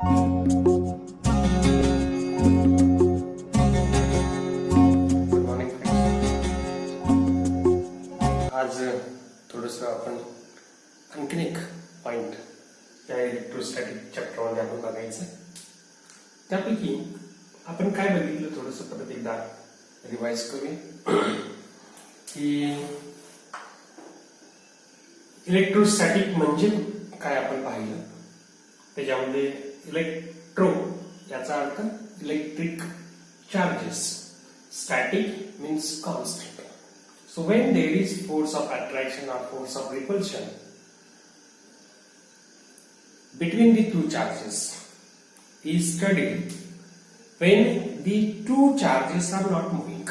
Morning friends, आज थोडंसं आपण आणखीन एक पॉइंट या इलेक्ट्रोस्टॅटिक चॅप्टरमध्ये आपण बघायचं. त्यापैकी आपण काय बघितलं थोडंसं परत एकदा रिवाइज करूया की इलेक्ट्रोस्टॅटिक म्हणजे काय आपण पाहिलं. त्याच्यामध्ये इलेक्ट्रो याचा अर्थ electric charges, static means constant. So when there is force of attraction or force of repulsion between the two charges is studied when the two charges are not moving,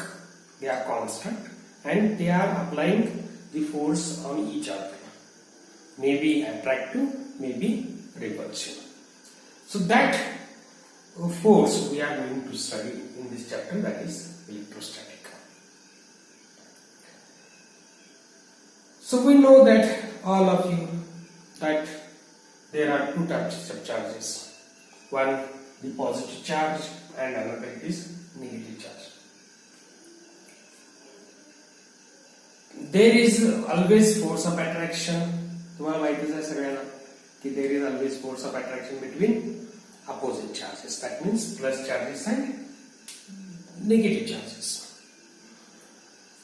they are constant and they are applying the force on each other, maybe attractive, maybe repulsive. So that force we are going to study in this chapter, that is electrostatic. So we know that all of you that there are two types of charges. One the positive charge and another is negative charge. There is always force of attraction. तुम्हाला माहितीच आहे सगळ्यांना की there is always force of attraction between opposite charges. That means plus charges and negative charges.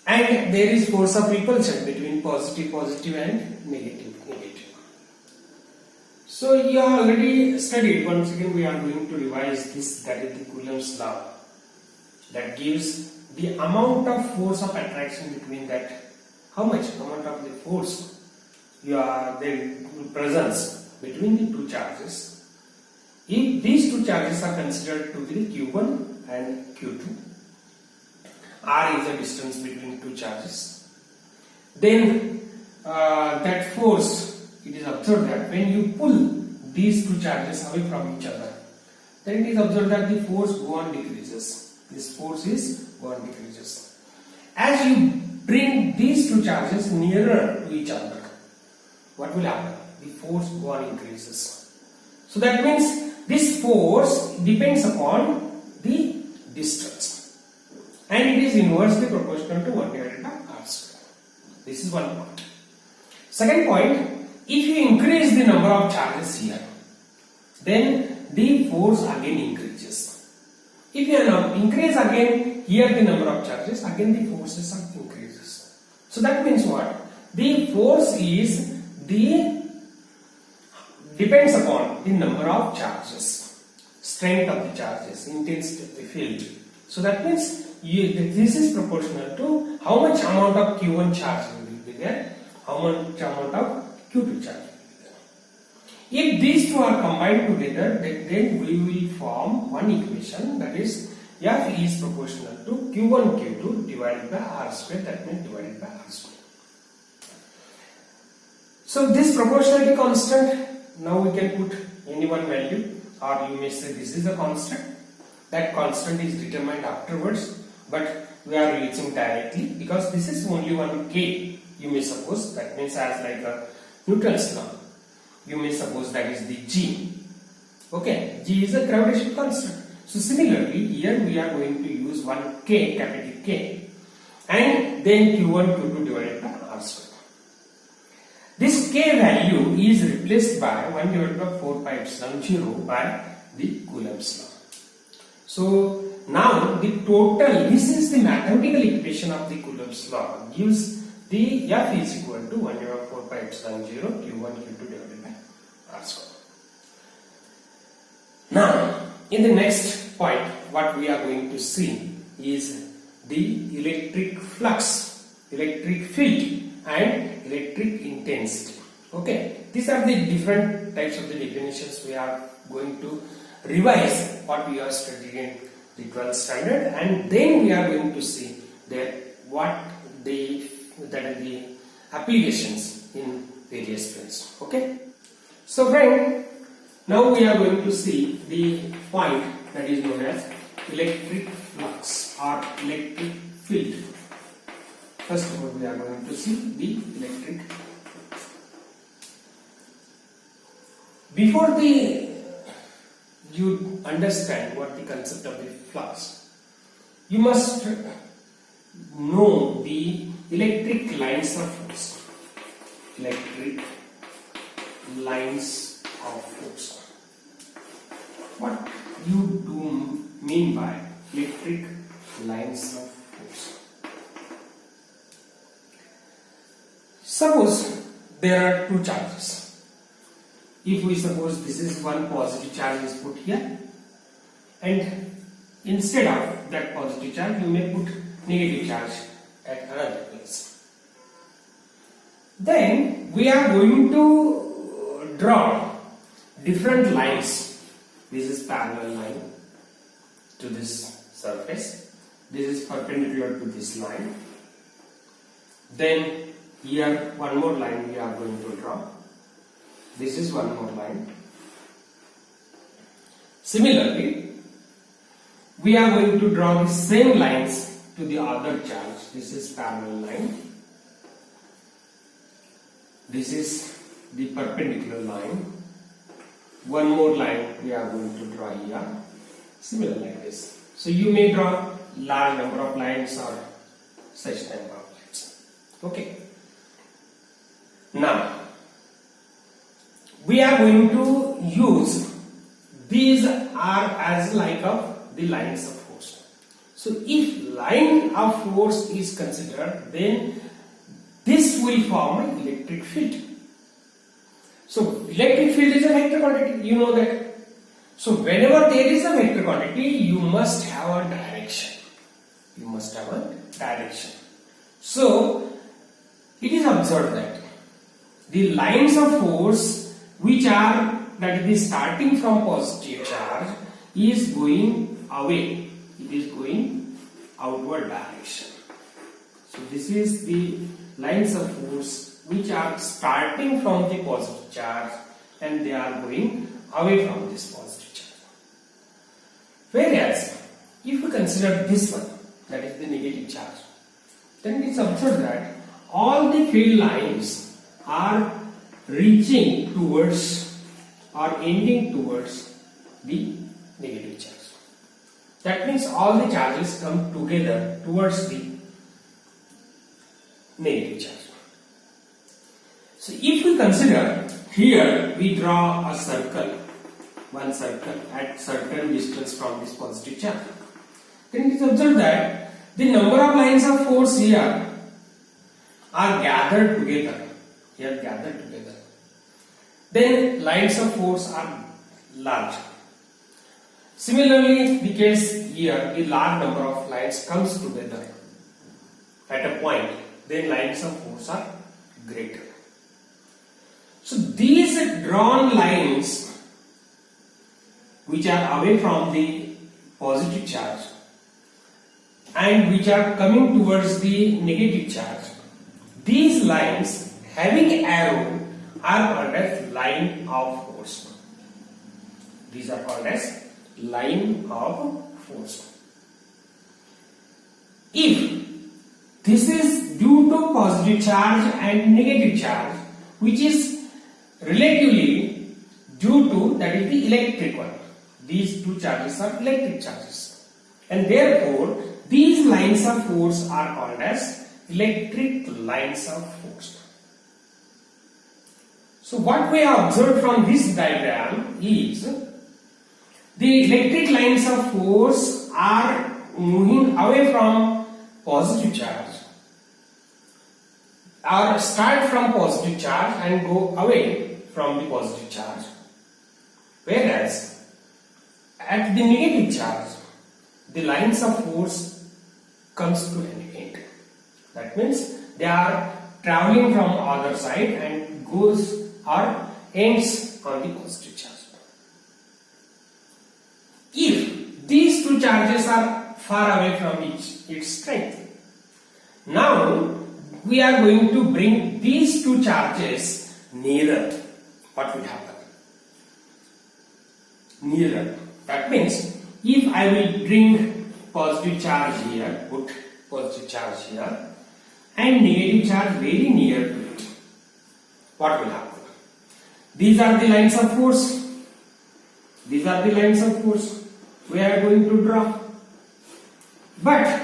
And there is force of repulsion between positive and negative. So you have already studied. Once again we are going to revise this, that is the Coulombs Law, that gives the amount of force of attraction between that, how much amount of the force the presence between the two charges. If these two charges are considered to be Q1 and Q2, R is the distance between two charges, then that force, it is observed that when you pull these two charges away from each other, then it is observed that the force go on decreases. This force is go on decreases. As you bring these two charges nearer to each other, what will happen? The force go on increases. So that means this force depends upon the distance, and it is inversely proportional to 1 divided by r square. This is one point. Second point, if you increase the number of charges here, then the force again increases. If you increase again here the number of charges, again the forces increases. So that means what? The force is depends upon the number of charges, strength of the charges, intensity of the field. So that means this is proportional to how much amount of Q1 charge will be there, how much amount of Q2 charge will be there. If these two are combined together, then we will form one equation, that is F is proportional to Q1 Q2 divided by R square, that means divided by R square. So this proportionality constant, now we can put any one value, or you may say this is a constant. That constant is determined afterwards, but we are using directly because this is only one K. You may suppose that means as like a Newton's law. You may suppose that is the G. Okay, G is a gravitational constant. So similarly, here we are going to use one K, capital K, and then Q1 Q2 divided by R square. This K value is replaced by 1 divided by 4 pi epsilon 0 by the Coulombs law. So now the total, this is the mathematical equation of the Coulombs law, gives the F is equal to 1 divided by 4 pi epsilon 0 Q1 Q2 divided by R square. Now in the next point, what we are going to see is the electric flux, electric field and electric intensity. Okay, these are the different types of the definitions we are going to revise what we are studying in the 12th standard, and then we are going to see that what the applications in various fields. Okay, so friend, now we are going to see the point that is known as electric flux or electric field. First of all, we are going to see the electric. Before the you understand what the concept of the flux, you must know the electric lines of force. Electric lines of force. What you do mean by electric lines of force? Suppose there are two charges. If we suppose this is one positive charge is put here, and instead of that positive charge you may put negative charge at another place. Then we are going to draw different lines. This is parallel line to this surface. This is perpendicular to this line. Then here one more line we are going to draw. This is one more line. Similarly, we are going to draw the same lines to the other charge. This is parallel line. This is the perpendicular line. One more line we are going to draw here. Similar like this. So you may draw large number of lines or such number of lines. Okay. Now, we are going to use these are as like of the lines of force. So if line of force is considered, then this will form an electric field. So electric field is a vector quantity, you know that. So whenever there is a vector quantity, you must have a direction. You must have a direction. So it is observed that the lines of force which are, that is starting from positive charge, is going away. It is going outward direction. So this is the lines of force which are starting from the positive charge and they are going away from this positive charge. Whereas if you consider this one, that is the negative charge, then it is observed that all the field lines are reaching towards or ending towards the negative charge. That means all the charges come together towards the negative charge. So if we consider here, we draw a circle, one circle at certain distance from this positive charge, then it is observed that the number of lines of force here are gathered together. Here gathered together. Then lines of force are large. Similarly, the case here, the large number of lines comes together at a point. Then lines of force are greater. So these drawn lines which are away from the positive charge and which are coming towards the negative charge, these lines having arrow are called as line of force. These are called as line of force. If this is due to positive charge and negative charge, which is relatively due to, that is the electric one. These two charges are electric charges, and therefore these lines of force are called as electric lines of force. So what we have observed from this diagram is the electric lines of force are moving away from positive charge, or start from positive charge and go away from the positive charge, whereas at the negative charge the lines of force comes to an end. That means they are traveling from other side and goes or ends on the positive charge. If these two charges are far away from its strength, now we are going to bring these two charges nearer. What will happen? Nearer. That means if I will bring positive charge here, put positive charge here, and negative charge very near to it, what will happen? These are the lines of force. These are the lines of force we are going to draw. But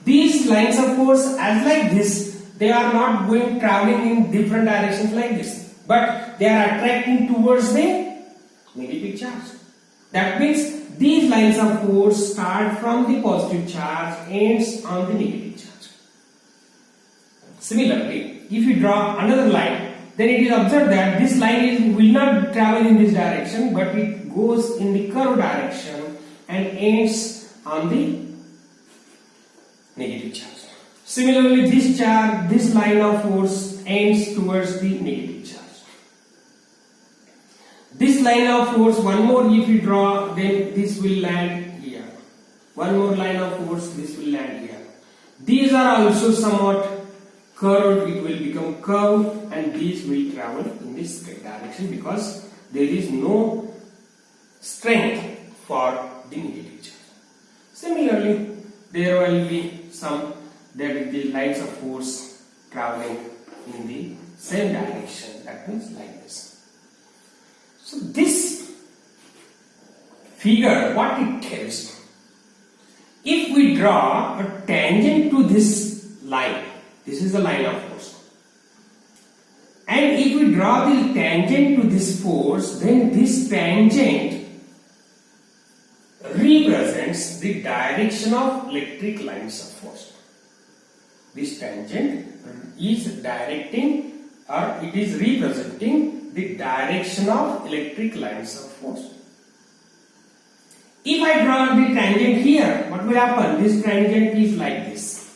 these lines of force as like this, they are not going traveling in different directions like this, but they are attracting towards the negative charge. That means these lines of force start from the positive charge, ends on the negative charge. Similarly, if you draw another line, then it is observed that this line will not travel in this direction, but it goes in the curved direction and ends on the negative charge. Similarly, this line of force ends towards the negative charge. This line of force, one more if you draw, then this will land here. One more line of force, this will land here. These are also somewhat curved, it will become curved, and these will travel in this straight direction because there is no strength for the negative charge. Similarly, there will be the lines of force traveling in the same direction, that means like this. So this figure, what it tells, if we draw a tangent to this line, this is the line of force, and if we draw the tangent to this force, then this tangent represents the direction of electric lines of force. This tangent is directing, or it is representing the direction of electric lines of force. If I draw the tangent here, what will happen? This tangent is like this.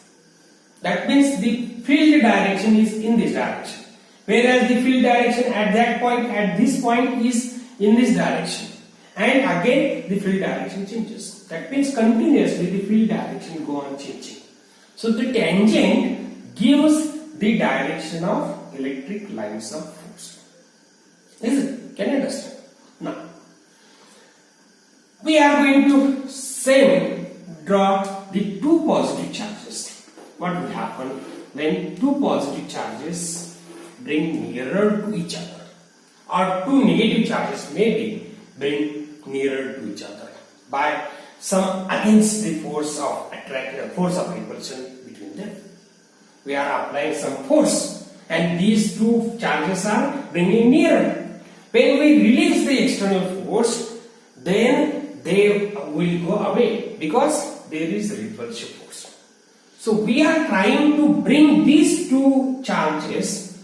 That means the field direction is in this direction, whereas the field direction at that point, at this point, is in this direction. And again the field direction changes. That means continuously the field direction go on changing. So the tangent gives the direction of electric lines of force. Is it? Can you understand? Now, we are going to draw the two positive charges. What will happen when two positive charges bring nearer to each other, or two negative charges maybe bring nearer to each other by some against the force of repulsion between them. We are applying some force, and these two charges are bringing nearer. When we release the external force, then they will go away because there is repulsive force. So we are trying to bring these two charges,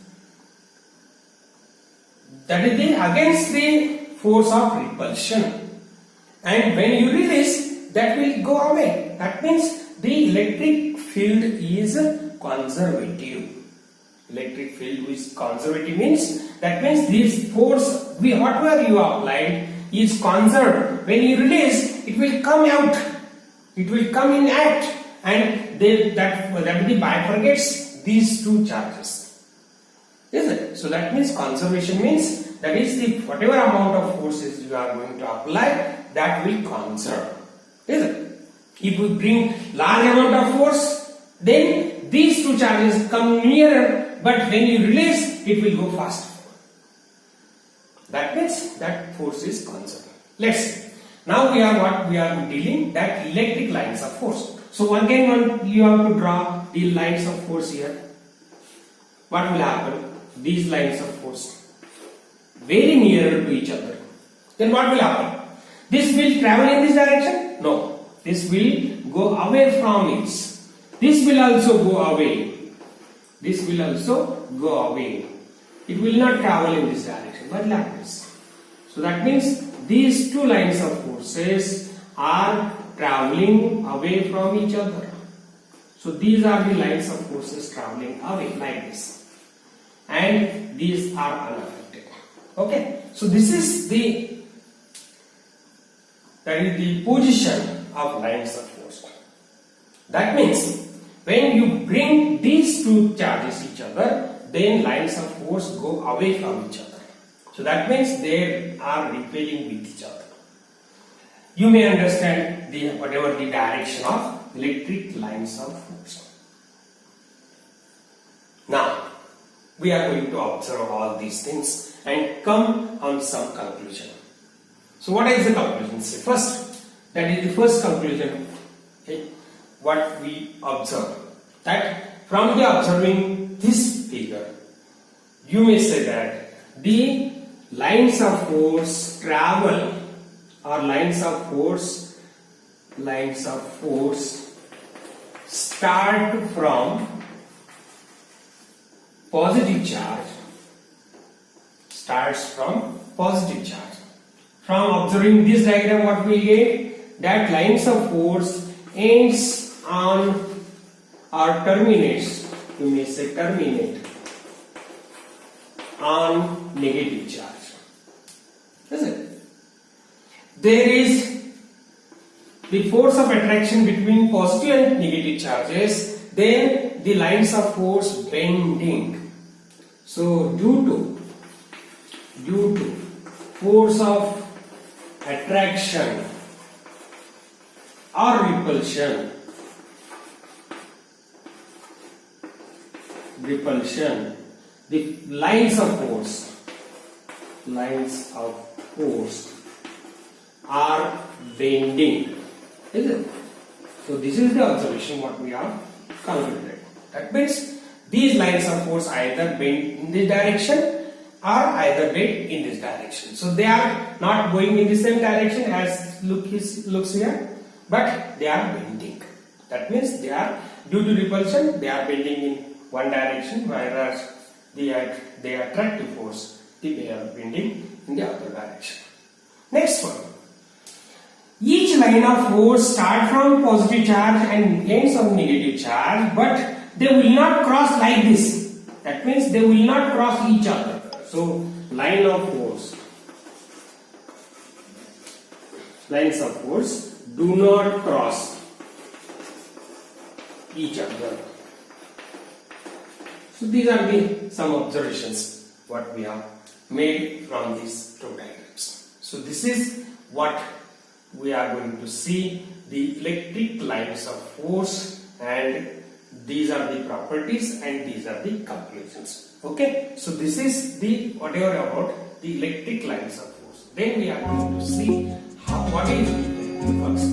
that is against the force of repulsion, and when you release, that will go away. That means the electric field is conservative. Electric field is conservative means, that means this force, whatever you applied, is conserved. When you release, it will come out, it will come in act, and that bifurcates these two charges. Is it? So that means conservation means, that is the whatever amount of forces you are going to apply, that will conserve. Is it? If we bring large amount of force, then these two charges come nearer, but when you release, it will go faster. That means that force is conserved. Let's see. Now we are dealing that electric lines of force. So again, you have to draw the lines of force here. What will happen? These lines of force very near to each other. Then what will happen? This will travel in this direction? No. This will go away from it. This will also go away. This will also go away. It will not travel in this direction, but like this. So that means these two lines of forces are traveling away from each other. So these are the lines of forces traveling away like this, and these are unaffected. Okay, so this is the position of lines of force. That means when you bring these two charges each other, then lines of force go away from each other. So that means they are repelling with each other. You may understand whatever the direction of electric lines of force. Now, we are going to observe all these things and come on some conclusion. So what is the conclusion? Say first, that is the first conclusion. Okay, what we observe, that from the observing this figure, you may say that the lines of force travel, or lines of force start from positive charge, From observing this diagram, what we get, that lines of force ends on or terminates, you may say terminate, on negative charge. Is it? There is the force of attraction between positive and negative charges, then the lines of force bending. So due to force of attraction or repulsion, the lines of force are bending. Is it? So this is the observation what we have concluded. That means these lines of force either bend in this direction or either bend in this direction. So they are not going in the same direction as looks here, but they are bending. That means they are, due to repulsion, they are bending in one direction, whereas the attractive force, they are bending in the other direction. Next one. Each line of force starts from positive charge and ends on negative charge, but they will not cross like this. That means they will not cross each other. So lines of force do not cross each other. So these are some observations what we have made from these two diagrams. So this is what we are going to see, the electric lines of force, and these are the properties and these are the conclusions. Okay, so this is the whatever about the electric lines of force. Then we are going to see what is the electric flux